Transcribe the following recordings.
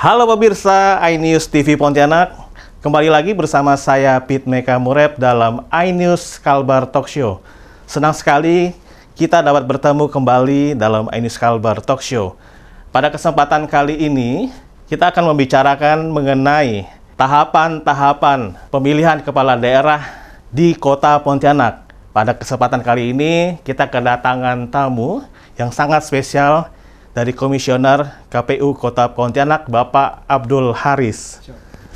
Halo pemirsa iNews TV Pontianak, kembali lagi bersama saya Pit Meka Murep dalam iNews Kalbar Talk Show. Senang sekali kita dapat bertemu kembali dalam iNews Kalbar Talk Show. Pada kesempatan kali ini, kita akan membicarakan mengenai tahapan-tahapan pemilihan kepala daerah di Kota Pontianak. Pada kesempatan kali ini, kita kedatangan tamu yang sangat spesial dari Komisioner KPU Kota Pontianak, Bapak Abdul Haris.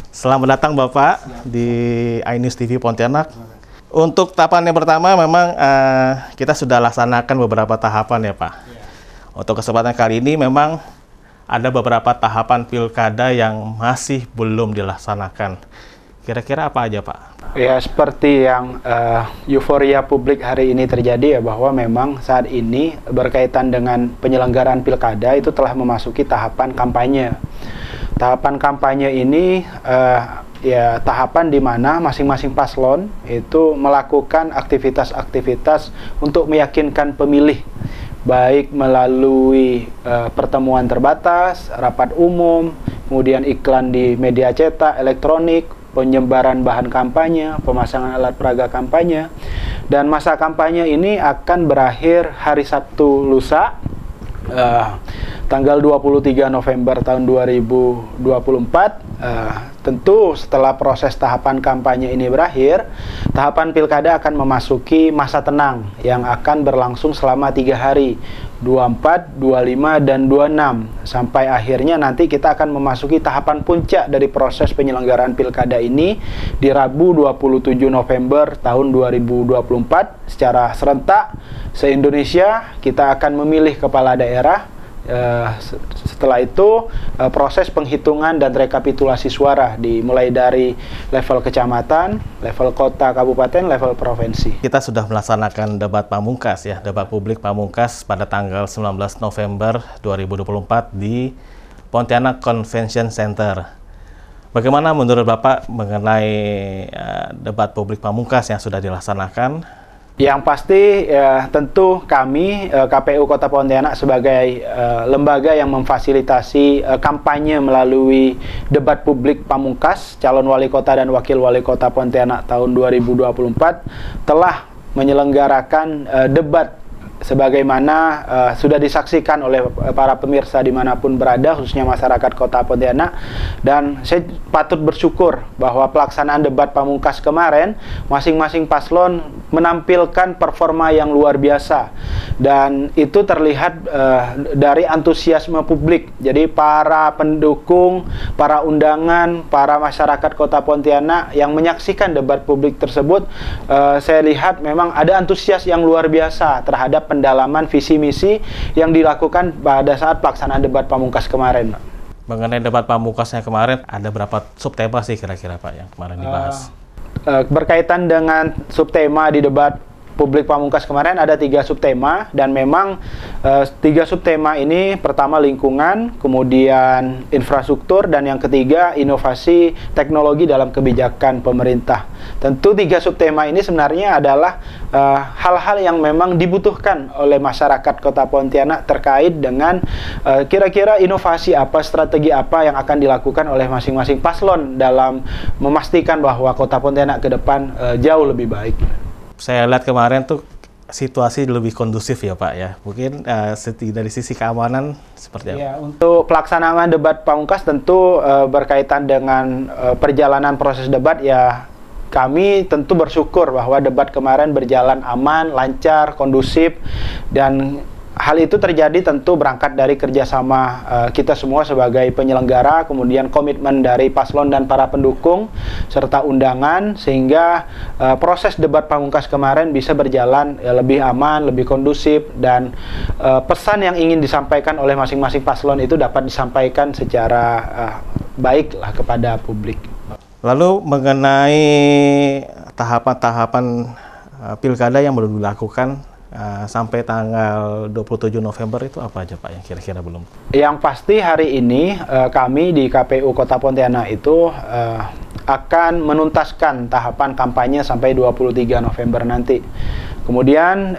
Selamat datang Bapak di iNews TV Pontianak. Untuk tahapan yang pertama memang kita sudah laksanakan beberapa tahapan ya Pak. Untuk kesempatan kali ini memang ada beberapa tahapan pilkada yang masih belum dilaksanakan. Kira-kira apa aja Pak? Ya, seperti yang euforia publik hari ini terjadi ya, bahwa memang saat ini berkaitan dengan penyelenggaraan pilkada itu telah memasuki tahapan kampanye. Tahapan kampanye ini ya tahapan di mana masing-masing paslon itu melakukan aktivitas-aktivitas untuk meyakinkan pemilih, baik melalui pertemuan terbatas, rapat umum, kemudian iklan di media cetak, elektronik, penyebaran bahan kampanye, pemasangan alat peraga kampanye. Dan masa kampanye ini akan berakhir hari Sabtu lusa, tanggal 23 November tahun 2024. Tentu setelah proses tahapan kampanye ini berakhir, tahapan pilkada akan memasuki masa tenang yang akan berlangsung selama 3 hari, 24, 25, dan 26. Sampai akhirnya nanti kita akan memasuki tahapan puncak dari proses penyelenggaraan pilkada ini di Rabu 27 November tahun 2024. Secara serentak se-Indonesia kita akan memilih kepala daerah. Setelah itu proses penghitungan dan rekapitulasi suara dimulai dari level kecamatan, level kota, kabupaten, level provinsi. Kita sudah melaksanakan debat pamungkas ya, debat publik pamungkas pada tanggal 19 November 2024 di Pontianak Convention Center. Bagaimana menurut Bapak mengenai debat publik pamungkas yang sudah dilaksanakan? Yang pasti tentu kami KPU Kota Pontianak sebagai lembaga yang memfasilitasi kampanye melalui debat publik pamungkas calon wali kota dan wakil wali kota Pontianak tahun 2024 telah menyelenggarakan debat sebagaimana sudah disaksikan oleh para pemirsa dimanapun berada, khususnya masyarakat Kota Pontianak. Dan saya patut bersyukur bahwa pelaksanaan debat pamungkas kemarin masing-masing paslon menampilkan performa yang luar biasa, dan itu terlihat dari antusiasme publik. Jadi para pendukung, para undangan, para masyarakat Kota Pontianak yang menyaksikan debat publik tersebut, saya lihat memang ada antusias yang luar biasa terhadap pendalaman visi misi yang dilakukan pada saat pelaksanaan debat pamungkas kemarin. Mengenai debat pamungkasnya kemarin, ada berapa subtema sih kira-kira Pak yang kemarin dibahas? Berkaitan dengan subtema di debat publik pamungkas kemarin ada 3 subtema, dan memang 3 subtema ini, pertama lingkungan, kemudian infrastruktur, dan yang ketiga inovasi teknologi dalam kebijakan pemerintah. Tentu 3 subtema ini sebenarnya adalah hal-hal yang memang dibutuhkan oleh masyarakat Kota Pontianak terkait dengan kira-kira inovasi apa, strategi apa yang akan dilakukan oleh masing-masing paslon dalam memastikan bahwa Kota Pontianak ke depan jauh lebih baik. Saya lihat kemarin tuh situasi lebih kondusif ya Pak ya. Mungkin dari sisi keamanan seperti apa? Ya, untuk pelaksanaan debat pamungkas tentu berkaitan dengan perjalanan proses debat ya, kami tentu bersyukur bahwa debat kemarin berjalan aman, lancar, kondusif, dan hal itu terjadi tentu berangkat dari kerjasama kita semua sebagai penyelenggara, kemudian komitmen dari paslon dan para pendukung, serta undangan, sehingga proses debat pamungkas kemarin bisa berjalan lebih aman, lebih kondusif, dan pesan yang ingin disampaikan oleh masing-masing paslon itu dapat disampaikan secara baiklah kepada publik. Lalu mengenai tahapan-tahapan pilkada yang belum dilakukan sampai tanggal 27 November itu apa aja Pak yang kira-kira belum? Yang pasti hari ini kami di KPU Kota Pontianak itu akan menuntaskan tahapan kampanye sampai 23 November nanti. Kemudian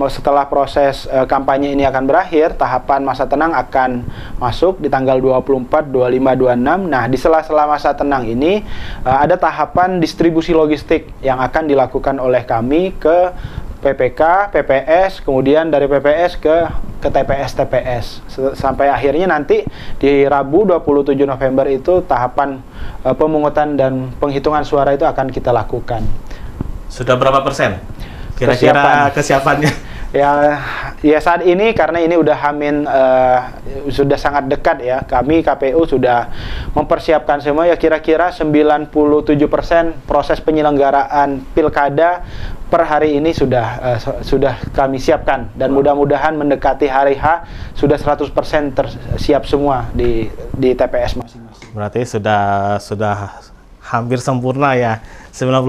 setelah proses kampanye ini akan berakhir, tahapan masa tenang akan masuk di tanggal 24, 25, 26. Nah, di sela-sela masa tenang ini ada tahapan distribusi logistik yang akan dilakukan oleh kami ke PPK, PPS, kemudian dari PPS ke TPS sampai akhirnya nanti di Rabu 27 November itu tahapan pemungutan dan penghitungan suara itu akan kita lakukan. Sudah berapa persen kira-kira kesiapannya? Ya saat ini karena ini udah sudah sangat dekat ya, kami KPU sudah mempersiapkan semua ya, kira-kira 97% proses penyelenggaraan pilkada per hari ini sudah kami siapkan, dan mudah-mudahan mendekati hari H sudah 100% tersiap semua di TPS masing-masing. Berarti sudah hampir sempurna ya, 97%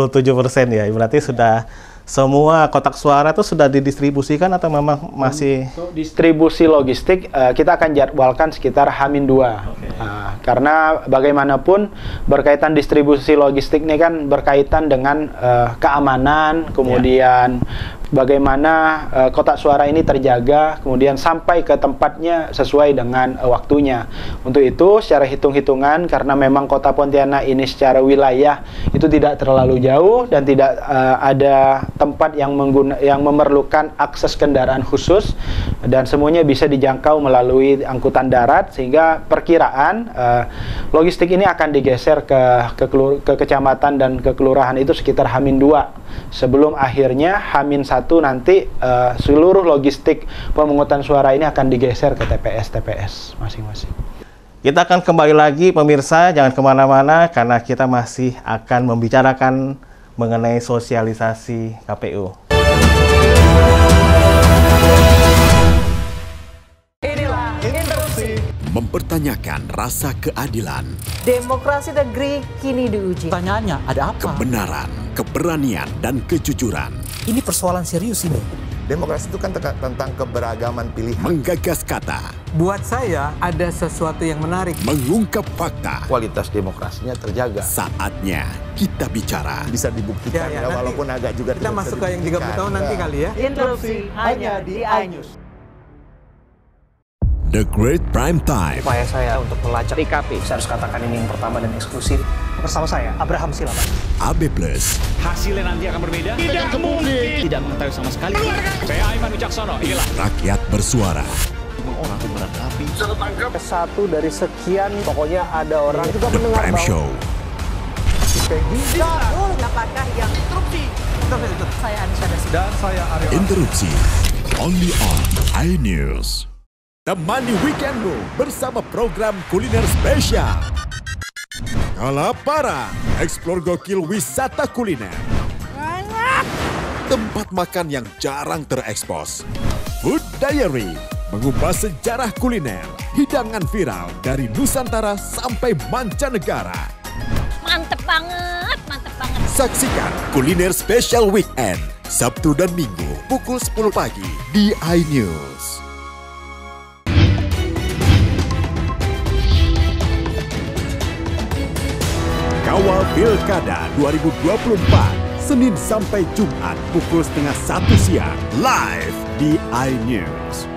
ya. Berarti sudah semua kotak suara itu sudah didistribusikan atau memang masih? Untuk distribusi logistik kita akan jadwalkan sekitar H-2. Okay. Karena bagaimanapun berkaitan distribusi logistik ini kan berkaitan dengan keamanan, kemudian bagaimana kotak suara ini terjaga, kemudian sampai ke tempatnya sesuai dengan waktunya. Untuk itu secara hitung-hitungan, karena memang kota Pontianak ini secara wilayah itu tidak terlalu jauh dan tidak ada tempat yang memerlukan akses kendaraan khusus, dan semuanya bisa dijangkau melalui angkutan darat, sehingga perkiraan logistik ini akan digeser ke kecamatan dan ke kelurahan itu sekitar H-2 sebelum akhirnya H-1 nanti seluruh logistik pemungutan suara ini akan digeser ke TPS masing-masing. Kita akan kembali lagi pemirsa, jangan kemana-mana karena kita masih akan membicarakan mengenai sosialisasi KPU. Inilah Interupsi. Mempertanyakan rasa keadilan. Demokrasi negeri kini diuji. Pertanyaannya, ada apa? Kebenaran, keberanian, dan kejujuran. Ini persoalan serius ini. Demokrasi itu kan tentang keberagaman pilihan. Menggagas kata. Buat saya ada sesuatu yang menarik. Mengungkap fakta. Kualitas demokrasinya terjaga. Saatnya kita bicara. Bisa dibuktikan ya, walaupun agak juga kita masuk ke yang 30 tahun nanti kali ya. Interupsi hanya di iNews. The Great Prime Time. Upaya saya untuk melacak TKP, saya harus katakan ini yang pertama dan eksklusif. Bersama saya, Abraham Silaban. AB+. Hasilnya nanti akan berbeda. Tidak mungkin. Tidak mengetahui sama sekali. Saya Aiman Wicaksono. Inilah Rakyat bersuara. orang itu berangkapi. Tertangkap satu dari sekian, pokoknya ada orang juga The mendengar Prime bahwa Show. Apakah yang interupsi? Saya Anisha Dasida. Dan saya Aryo. Interupsi. Only on iNews. Temani weekendmu bersama program kuliner spesial. Kalaparan, eksplor gokil wisata kuliner. Tempat makan yang jarang terekspos. Food Diary, mengupas sejarah kuliner, hidangan viral dari Nusantara sampai mancanegara. Mantep banget, mantep banget. Saksikan kuliner spesial weekend, Sabtu dan Minggu pukul 10 pagi di iNews. Kawal Pilkada 2024, Senin sampai Jumat pukul 12:30 siang, live di iNews.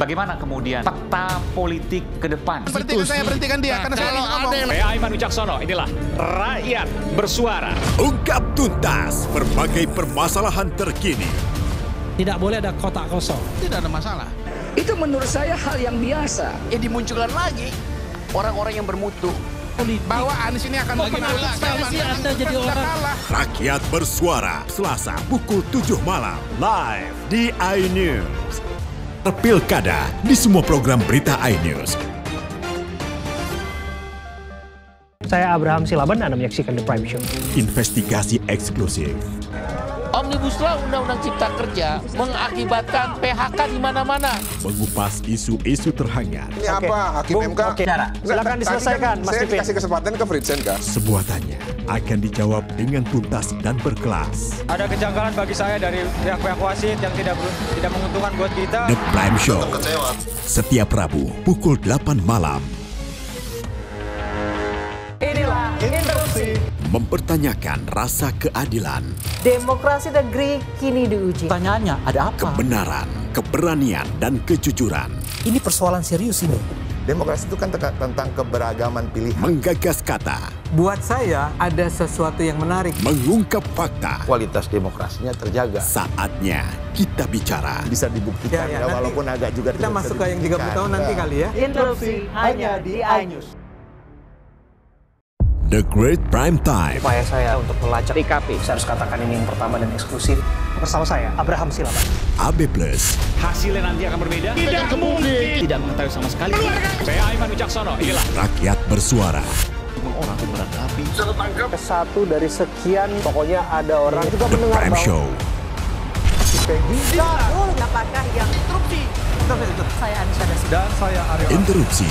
bagaimana kemudian peta politik ke depan. Berhentikan dia, karena saya ngomong. Saya Aiman Wicaksono, inilah Rakyat Bersuara. Ungkap tuntas berbagai permasalahan terkini. Tidak boleh ada kotak kosong. Tidak ada masalah. Itu menurut saya hal yang biasa. Dimunculkan lagi orang-orang yang bermutu. Bahwa Anies ini akan Rakyat Bersuara, Selasa pukul 7 malam, live di iNews. Pilkada di semua program berita iNews. Saya Abraham Silaban, Anda menyaksikan The Prime Show. Investigasi eksklusif. Omnibus Law Undang-Undang Cipta Kerja mengakibatkan PHK di mana-mana. Mengupas isu-isu terhangat. Ini apa? Hakim MK? Silakan diselesaikan, Mas Saya Pipin. dikasih kesempatan ke Fritsen, Kak. Sebuah tanya akan dijawab dengan tuntas dan berkelas. Ada kejanggalan bagi saya dari pihak-pihak wasit yang tidak menguntungkan buat kita. The Prime Show. Setiap Rabu pukul 8 malam. Inilah Interupsi. Mempertanyakan rasa keadilan, Demokrasi negeri kini diuji. Pertanyaannya, ada apa? kebenaran, keberanian, dan kejujuran. Ini persoalan serius ini. Demokrasi itu kan tentang keberagaman pilihan. Menggagas kata, Buat saya ada sesuatu yang menarik. mengungkap fakta. Kualitas demokrasinya terjaga. Saatnya kita bicara. Bisa dibuktikan ya, walaupun agak juga kita masuk ke yang 30 tahun nanti kali ya. Interupsi hanya di iNews. The Great Prime Time. Upaya saya untuk melacak TKP. Saya harus katakan ini yang pertama dan eksklusif. Bersama saya, Abraham Silaban. AB Plus. Hasilnya nanti akan berbeda. Tidak mungkin. Tidak mengetahui sama sekali. Saya Aiman Wicaksono. Inilah Rakyat bersuara. Orang berapi. Satu dari sekian, pokoknya ada orang juga The Prime Show. Apakah yang interupsi? Saya Anissa Dasik. Dan saya Aryo. Interupsi.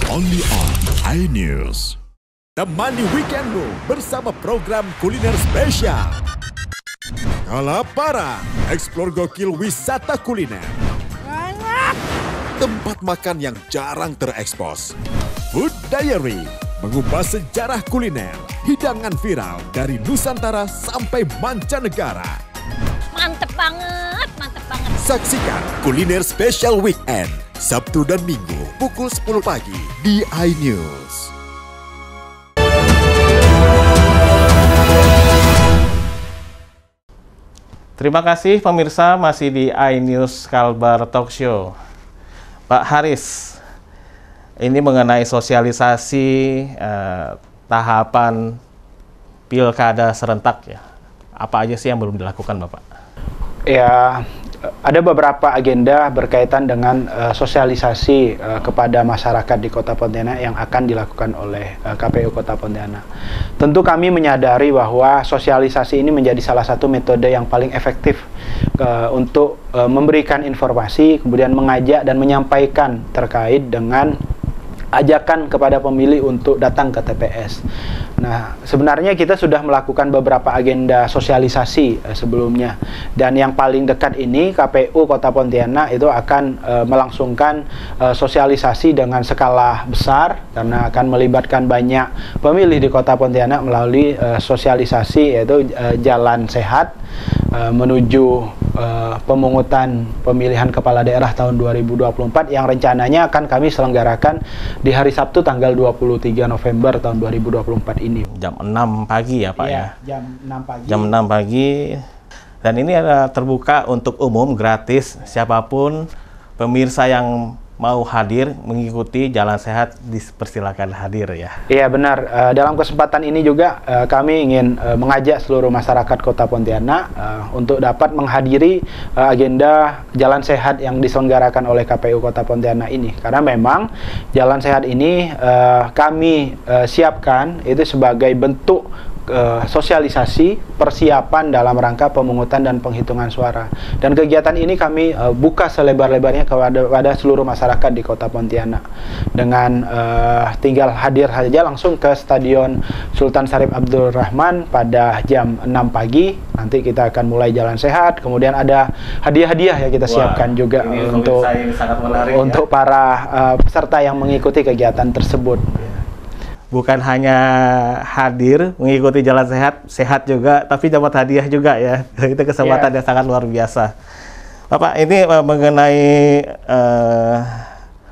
Only on iNews. Temani weekendmu bersama program kuliner spesial. Kalaparan, eksplor gokil wisata kuliner. Tempat makan yang jarang terekspos. Food Diary, mengupas sejarah kuliner, hidangan viral dari Nusantara sampai mancanegara. Mantep banget, mantep banget. Saksikan Kuliner Spesial Weekend, Sabtu dan Minggu, pukul 10 pagi di iNews. Terima kasih pemirsa, masih di iNews Kalbar Talk Show. Pak Haris, ini mengenai sosialisasi tahapan pilkada serentak ya. Apa aja sih yang belum dilakukan Bapak? Ya, ada beberapa agenda berkaitan dengan sosialisasi kepada masyarakat di Kota Pontianak yang akan dilakukan oleh KPU Kota Pontianak. Tentu kami menyadari bahwa sosialisasi ini menjadi salah satu metode yang paling efektif untuk memberikan informasi, kemudian mengajak dan menyampaikan terkait dengan ajakan kepada pemilih untuk datang ke TPS. Nah, sebenarnya kita sudah melakukan beberapa agenda sosialisasi sebelumnya, dan yang paling dekat ini KPU Kota Pontianak itu akan melangsungkan sosialisasi dengan skala besar karena akan melibatkan banyak pemilih di Kota Pontianak melalui sosialisasi yaitu Jalan Sehat menuju pemungutan pemilihan kepala daerah tahun 2024 yang rencananya akan kami selenggarakan di hari Sabtu tanggal 23 November tahun 2024 ini. Jam 6 pagi ya Pak ya? Jam 6 pagi. Jam 6 pagi. Dan ini ada terbuka untuk umum, gratis. Siapapun pemirsa yang mau hadir mengikuti Jalan Sehat dipersilakan hadir ya. Iya benar. Dalam kesempatan ini juga kami ingin mengajak seluruh masyarakat Kota Pontianak untuk dapat menghadiri agenda Jalan Sehat yang diselenggarakan oleh KPU Kota Pontianak ini. Karena memang Jalan Sehat ini kami siapkan itu sebagai bentuk sosialisasi persiapan dalam rangka pemungutan dan penghitungan suara. Dan kegiatan ini kami buka selebar-lebarnya kepada seluruh masyarakat di Kota Pontianak dengan tinggal hadir saja langsung ke Stadion Sultan Syarif Abdul Rahman pada jam 6 pagi. Nanti kita akan mulai Jalan Sehat, kemudian ada hadiah-hadiah yang kita siapkan juga untuk para peserta yang mengikuti kegiatan tersebut. Bukan hanya hadir mengikuti Jalan Sehat juga, tapi dapat hadiah juga ya. Itu kesempatan yang sangat luar biasa. Bapak, ini mengenai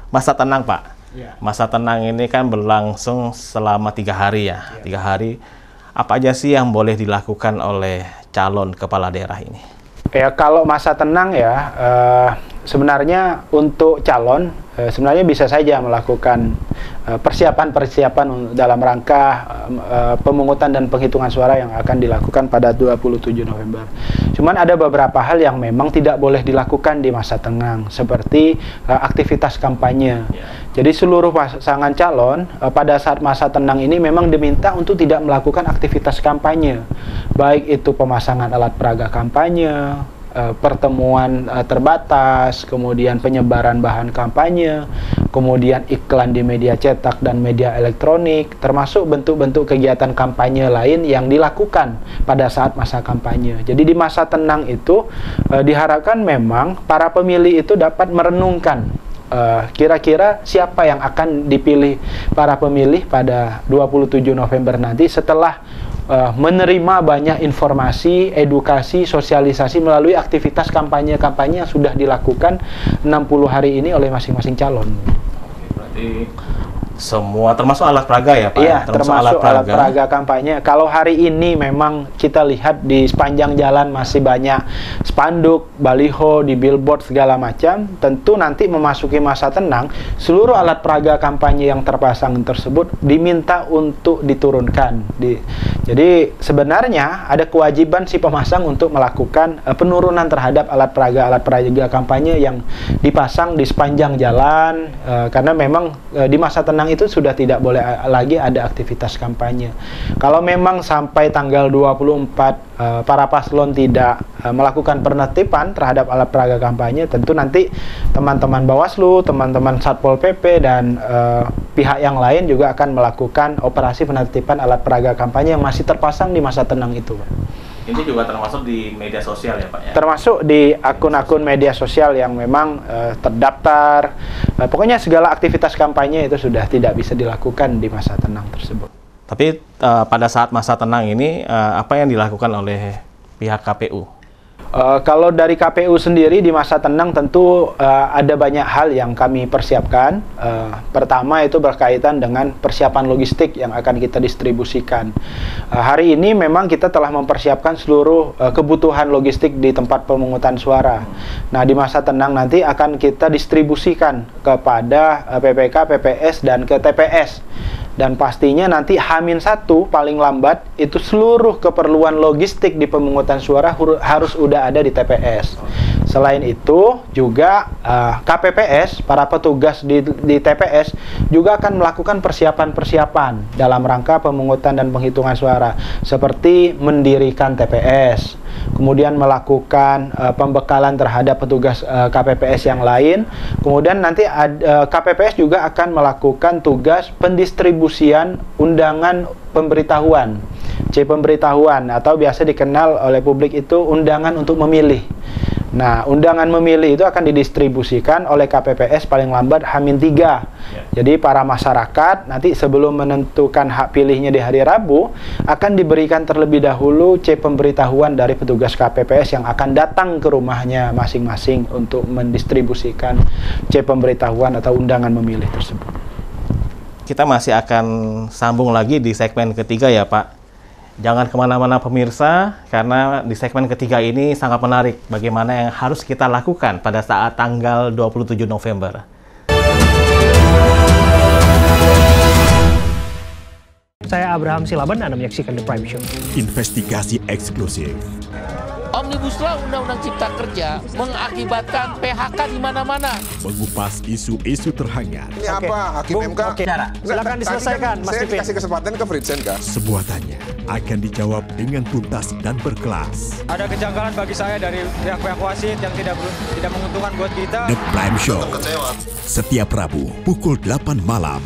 masa tenang Pak. Masa tenang ini kan berlangsung selama 3 hari ya. 3 hari. Apa aja sih yang boleh dilakukan oleh calon kepala daerah ini? Ya, kalau masa tenang ya, sebenarnya untuk calon sebenarnya bisa saja melakukan persiapan dalam rangka pemungutan dan penghitungan suara yang akan dilakukan pada 27 November. Cuman ada beberapa hal yang memang tidak boleh dilakukan di masa tenang, seperti aktivitas kampanye. Jadi seluruh pasangan calon pada saat masa tenang ini memang diminta untuk tidak melakukan aktivitas kampanye, baik itu pemasangan alat peraga kampanye, pertemuan terbatas, kemudian penyebaran bahan kampanye, kemudian iklan di media cetak dan media elektronik, termasuk bentuk-bentuk kegiatan kampanye lain yang dilakukan pada saat masa kampanye. Jadi di masa tenang itu diharapkan memang para pemilih itu dapat merenungkan kira-kira siapa yang akan dipilih para pemilih pada 27 November nanti setelah menerima banyak informasi, edukasi, sosialisasi melalui aktivitas kampanye-kampanye yang sudah dilakukan 60 hari ini oleh masing-masing calon. Berarti semua termasuk alat peraga ya Pak? Iya, termasuk alat peraga kampanye. Kalau hari ini memang kita lihat di sepanjang jalan masih banyak spanduk, baliho, di billboard segala macam. Tentu nanti memasuki masa tenang, seluruh alat peraga kampanye yang terpasang tersebut diminta untuk diturunkan. Jadi sebenarnya ada kewajiban si pemasang untuk melakukan penurunan terhadap alat peraga kampanye yang dipasang di sepanjang jalan, karena memang di masa tenang itu sudah tidak boleh lagi ada aktivitas kampanye. Kalau memang sampai tanggal 24 para paslon tidak melakukan penertiban terhadap alat peraga kampanye, tentu nanti teman-teman Bawaslu, teman-teman Satpol PP dan pihak yang lain juga akan melakukan operasi penertiban alat peraga kampanye yang masih terpasang di masa tenang itu, Pak. Ini juga termasuk di media sosial ya Pak ya? Termasuk di akun-akun media sosial yang memang terdaftar. Pokoknya segala aktivitas kampanye itu sudah tidak bisa dilakukan di masa tenang tersebut. Tapi pada saat masa tenang ini apa yang dilakukan oleh pihak KPU? Kalau dari KPU sendiri di masa tenang tentu ada banyak hal yang kami persiapkan. Pertama itu berkaitan dengan persiapan logistik yang akan kita distribusikan. Hari ini memang kita telah mempersiapkan seluruh kebutuhan logistik di tempat pemungutan suara. Nah, di masa tenang nanti akan kita distribusikan kepada PPK, PPS, dan ke TPS. Dan pastinya nanti H-1 paling lambat itu seluruh keperluan logistik di pemungutan suara harus udah ada di TPS. Selain itu juga KPPS, para petugas di TPS juga akan melakukan persiapan-persiapan dalam rangka pemungutan dan penghitungan suara, seperti mendirikan TPS, kemudian melakukan pembekalan terhadap petugas KPPS yang lain. Kemudian nanti KPPS juga akan melakukan tugas pendistribusian undangan pemberitahuan, pemberitahuan atau biasa dikenal oleh publik itu undangan untuk memilih. Nah, undangan memilih itu akan didistribusikan oleh KPPS paling lambat H-3. Jadi para masyarakat nanti sebelum menentukan hak pilihnya di hari Rabu akan diberikan terlebih dahulu pemberitahuan dari petugas KPPS yang akan datang ke rumahnya masing-masing untuk mendistribusikan pemberitahuan atau undangan memilih tersebut. Kita masih akan sambung lagi di segmen ketiga ya Pak. Jangan kemana-mana pemirsa, karena di segmen ketiga ini sangat menarik bagaimana yang harus kita lakukan pada saat tanggal 27 November. Saya Abraham Silaban, Anda menyaksikan The Prime Show. Investigasi eksklusif. Omnibus Law Undang-Undang Cipta Kerja mengakibatkan PHK di mana-mana. Mengupas isu-isu terhangat. Ini apa? Hakim MK? Silakan diselesaikan, Mas Pipin. Saya kasih kesempatan ke Fritsen, kah? Semua tanya akan dijawab dengan tuntas dan berkelas. Ada kejanggalan bagi saya dari pihak-pihak wasit yang tidak menguntungkan buat kita. The Prime Show. Setiap Rabu pukul 8 malam.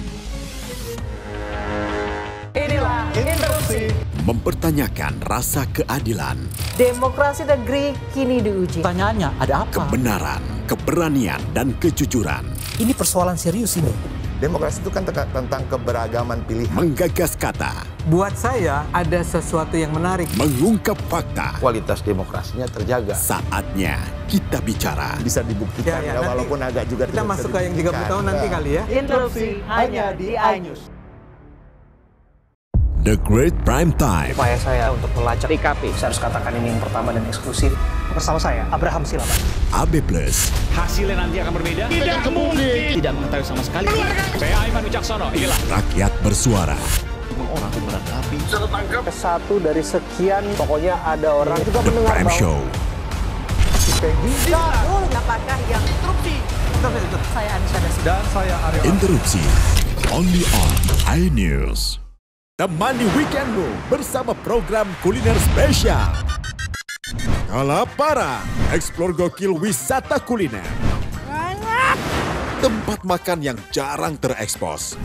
Inilah Interupsi. Mempertanyakan rasa keadilan. Demokrasi negeri kini diuji. Pertanyaannya, ada apa? Kebenaran, keberanian, dan kejujuran. Ini persoalan serius ini. Demokrasi itu kan tentang keberagaman pilihan. Menggagas kata. Buat saya ada sesuatu yang menarik. Mengungkap fakta. Kualitas demokrasinya terjaga. Saatnya kita bicara. Bisa dibuktikan ya, walaupun agak juga kita masuk ke yang 30 tahun nanti kali ya. Interupsi hanya di iNews. The Great Prime Time. Upaya saya untuk melacak TKP. Saya harus katakan ini yang pertama dan eksklusif. Bersama saya, Abraham Silaban. AB+. Hasilnya nanti akan berbeda. Tidak mungkin. Tidak mengetahui sama sekali. Saya Aiman Wicaksono. Inilah Rakyat bersuara. Orang kobaran api. Satu dari sekian, pokoknya ada orang juga The Prime Show. Apakah yang interupsi? Saya Anissa Dasya. Dan saya Aryo. Interupsi. Only on iNews. Temani weekendmu bersama program kuliner spesial. Kalaparan, eksplor gokil wisata kuliner. Tempat makan yang jarang terekspos.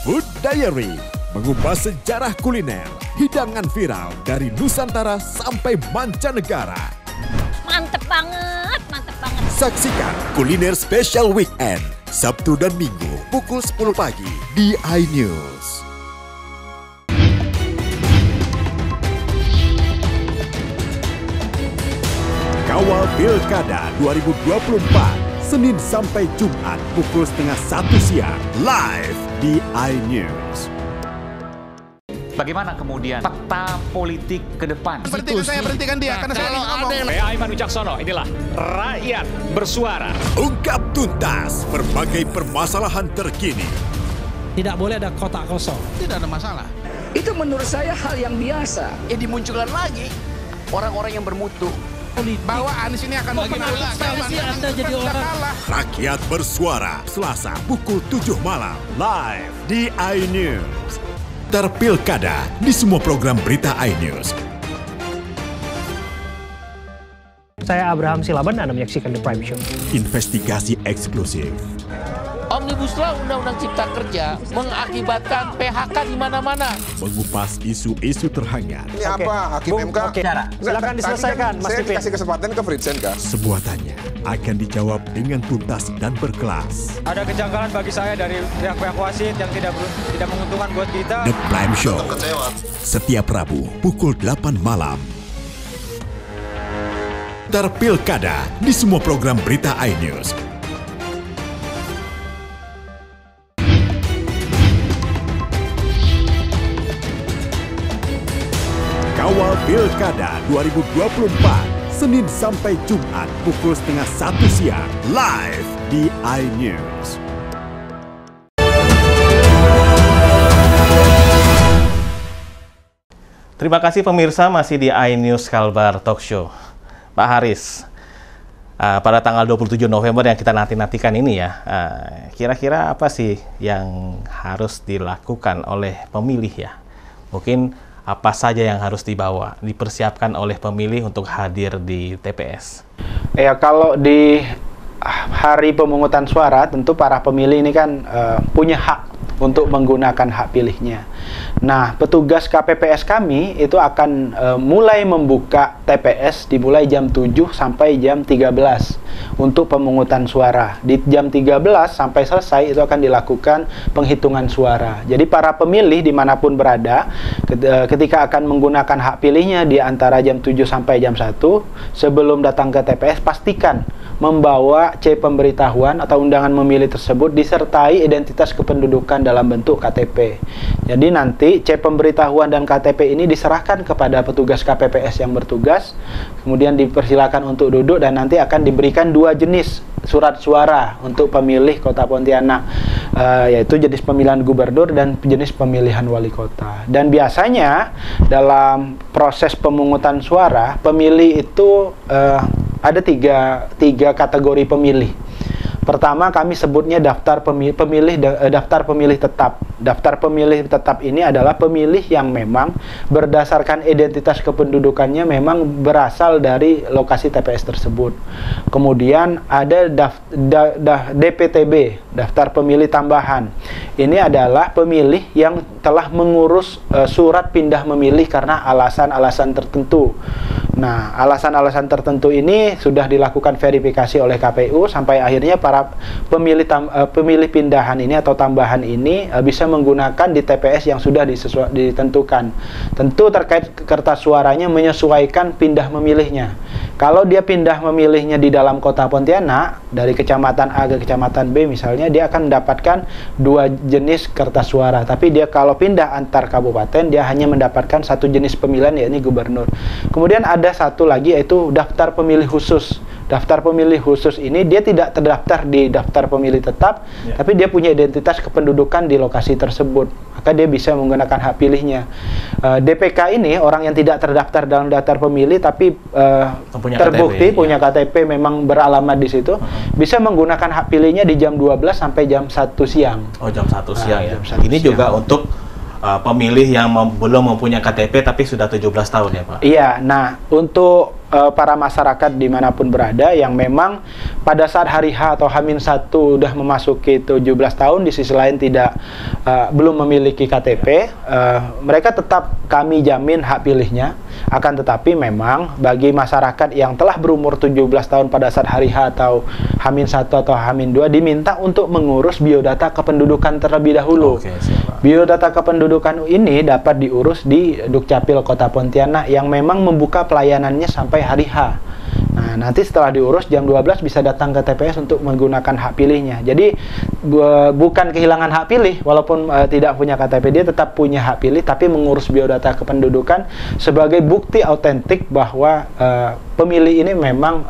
Food Diary, mengupas sejarah kuliner, hidangan viral dari Nusantara sampai mancanegara. Mantep banget, mantep banget. Saksikan Kuliner Special Weekend Sabtu dan Minggu pukul 10 pagi di iNews. Kawal Pilkada 2024, Senin sampai Jumat pukul 12:30 siang, live di iNews. Bagaimana kemudian peta politik ke depan? Saya berhentikan dia karena saya ngomong. Saya Aiman Wicaksono, inilah Rakyat Bersuara. Ungkap tuntas berbagai permasalahan terkini. Tidak boleh ada kotak kosong. Tidak ada masalah. Itu menurut saya hal yang biasa. Ya dimunculkan lagi orang-orang yang bermutu. Bahwa Anies ini akan Anda jadi orang. Rakyat Bersuara, Selasa pukul 7 malam, live di iNews. Terpilkada di semua program berita iNews. Saya Abraham Silaban, Anda menyaksikan The Prime Show. Investigasi eksklusif. Omnibus Law Undang-Undang Cipta Kerja mengakibatkan PHK di mana-mana. Mengupas isu-isu terhangat. Ini apa? Hakim MK? Silakan diselesaikan, Mas Saya Pipin. kasih kesempatan ke Fritsen, Kak. Semua tanya akan dijawab dengan tuntas dan berkelas. Ada kejanggalan bagi saya dari pihak-pihak wasit yang tidak menguntungkan buat kita. The Prime Show. Setiap Rabu pukul 8 malam. Terpilkada di semua program berita iNews. Kawal Pilkada 2024, Senin sampai Jumat pukul 12:30 siang, live di iNews. Terima kasih pemirsa, masih di iNews Kalbar Talk Show. Pak Haris, pada tanggal 27 November yang kita nanti-nantikan ini ya, kira-kira apa sih yang harus dilakukan oleh pemilih ya? Mungkin apa saja yang harus dipersiapkan oleh pemilih untuk hadir di TPS? Ya, kalau di hari pemungutan suara, tentu para pemilih ini kan punya hak untuk menggunakan hak pilihnya. Nah, petugas KPPS kami itu akan mulai membuka TPS dimulai jam 7 sampai jam 13 untuk pemungutan suara. Di jam 13 sampai selesai itu akan dilakukan penghitungan suara. Jadi para pemilih dimanapun berada, ketika akan menggunakan hak pilihnya di antara jam 7 sampai jam 1, sebelum datang ke TPS, pastikan membawa C pemberitahuan atau undangan memilih tersebut disertai identitas kependudukan dalam bentuk KTP. Jadi nanti C pemberitahuan dan KTP ini diserahkan kepada petugas KPPS yang bertugas, kemudian dipersilakan untuk duduk dan nanti akan diberikan 2 jenis surat suara untuk pemilih Kota Pontianak, yaitu jenis pemilihan gubernur dan jenis pemilihan wali kota. Dan biasanya dalam proses pemungutan suara, pemilih itu ada tiga kategori pemilih. Pertama, kami sebutnya daftar pemilih tetap. Daftar pemilih tetap ini adalah pemilih yang memang berdasarkan identitas kependudukannya memang berasal dari lokasi TPS tersebut. Kemudian ada DPTB, daftar pemilih tambahan. Ini adalah pemilih yang telah mengurus surat pindah memilih karena alasan-alasan tertentu. Nah, alasan-alasan tertentu ini sudah dilakukan verifikasi oleh KPU sampai akhirnya para pemilih pindahan ini atau tambahan ini bisa menggunakan di TPS yang sudah ditentukan. Tentu terkait kertas suaranya menyesuaikan pindah memilihnya. Kalau dia pindah memilihnya di dalam Kota Pontianak, dari kecamatan A ke kecamatan B misalnya, dia akan mendapatkan 2 jenis kertas suara. Tapi dia kalau pindah antar kabupaten, dia hanya mendapatkan 1 jenis pemilihan, yakni gubernur. Kemudian ada satu lagi yaitu daftar pemilih khusus. Daftar pemilih khusus ini dia tidak terdaftar di daftar pemilih tetap, tapi dia punya identitas kependudukan di lokasi tersebut. Maka dia bisa menggunakan hak pilihnya. DPK ini orang yang tidak terdaftar dalam daftar pemilih tapi terbukti punya KTP memang beralamat di situ, bisa menggunakan hak pilihnya di jam 12 sampai jam 1 siang. Oh, jam 1 siang ya. Jam 1 ini siang. juga untuk pemilih yang belum mempunyai KTP tapi sudah 17 tahun ya Pak? Iya, nah untuk para masyarakat dimanapun berada yang memang pada saat hari H atau H-1 sudah memasuki 17 tahun, di sisi lain belum memiliki KTP, mereka tetap kami jamin hak pilihnya. Akan tetapi memang bagi masyarakat yang telah berumur 17 tahun pada saat hari H atau H-1 atau H-2 diminta untuk mengurus biodata kependudukan terlebih dahulu. Biodata kependudukan ini dapat diurus di Dukcapil Kota Pontianak yang memang membuka pelayanannya sampai hari H. Nah, nanti setelah diurus jam 12 bisa datang ke TPS untuk menggunakan hak pilihnya. Jadi bukan kehilangan hak pilih, walaupun tidak punya KTP, dia tetap punya hak pilih, tapi mengurus biodata kependudukan sebagai bukti autentik bahwa pemilih ini memang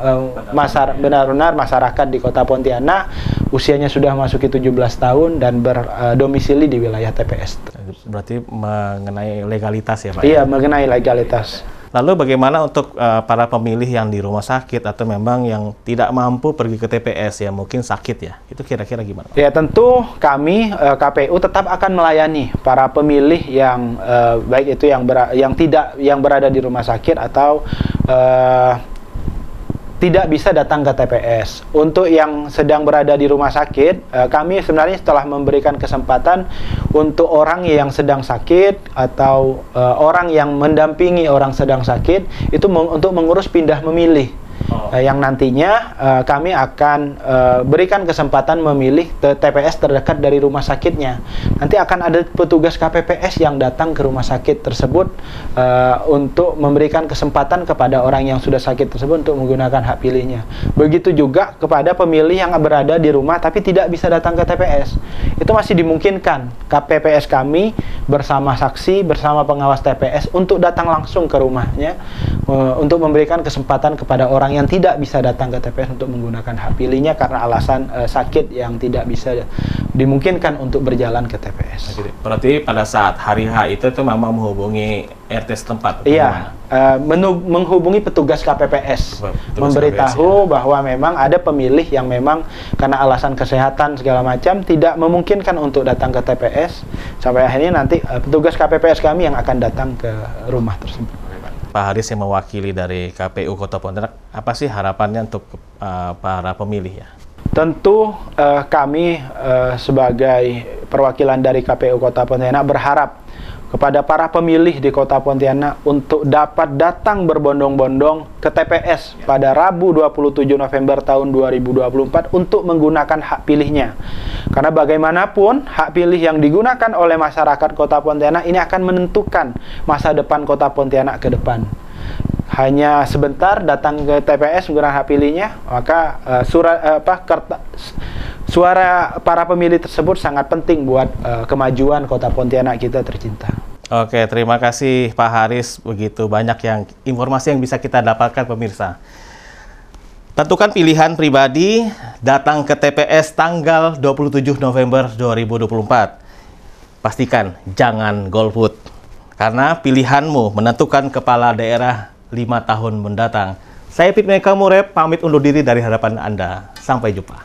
benar-benar masyarakat di Kota Pontianak, usianya sudah masuki 17 tahun dan berdomisili di wilayah TPS. Berarti mengenai legalitas ya Pak? Iya, mengenai legalitas. Lalu bagaimana untuk para pemilih yang di rumah sakit atau memang yang tidak mampu pergi ke TPS ya, mungkin sakit ya, itu kira-kira gimana? Ya tentu kami KPU tetap akan melayani para pemilih yang baik itu yang berada di rumah sakit atau tidak bisa datang ke TPS. Untuk yang sedang berada di rumah sakit, kami sebenarnya setelah memberikan kesempatan untuk orang yang sedang sakit atau orang yang mendampingi orang sedang sakit itu untuk mengurus pindah memilih. Yang nantinya kami akan berikan kesempatan memilih TPS terdekat dari rumah sakitnya. Nanti akan ada petugas KPPS yang datang ke rumah sakit tersebut untuk memberikan kesempatan kepada orang yang sudah sakit tersebut untuk menggunakan hak pilihnya. Begitu juga kepada pemilih yang berada di rumah tapi tidak bisa datang ke TPS. Itu masih dimungkinkan KPPS kami bersama saksi, bersama pengawas TPS untuk datang langsung ke rumahnya untuk memberikan kesempatan kepada orang yang tidak bisa datang ke TPS untuk menggunakan hak pilihnya karena alasan sakit yang tidak bisa dimungkinkan untuk berjalan ke TPS. Berarti pada saat hari H itu memang menghubungi RT setempat? Iya, menghubungi petugas KPPS, memberitahu bahwa memang ada pemilih yang memang karena alasan kesehatan segala macam tidak memungkinkan untuk datang ke TPS, sampai akhirnya nanti petugas KPPS kami yang akan datang ke rumah tersebut. Pak Haris yang mewakili dari KPU Kota Pontianak, apa sih harapannya untuk para pemilih ya? Tentu kami sebagai perwakilan dari KPU Kota Pontianak berharap kepada para pemilih di Kota Pontianak untuk dapat datang berbondong-bondong ke TPS pada Rabu 27 November tahun 2024 untuk menggunakan hak pilihnya. Karena bagaimanapun hak pilih yang digunakan oleh masyarakat Kota Pontianak ini akan menentukan masa depan Kota Pontianak ke depan. Hanya sebentar datang ke TPS menggunakan hak pilihnya, maka suara para pemilih tersebut sangat penting buat kemajuan Kota Pontianak kita tercinta. Oke, terima kasih Pak Haris. Begitu banyak informasi yang bisa kita dapatkan pemirsa. Tentukan pilihan pribadi, datang ke TPS tanggal 27 November 2024. Pastikan jangan golput, karena pilihanmu menentukan kepala daerah 5 tahun mendatang. Saya Pit Meka Murep, pamit undur diri dari hadapan Anda. Sampai jumpa.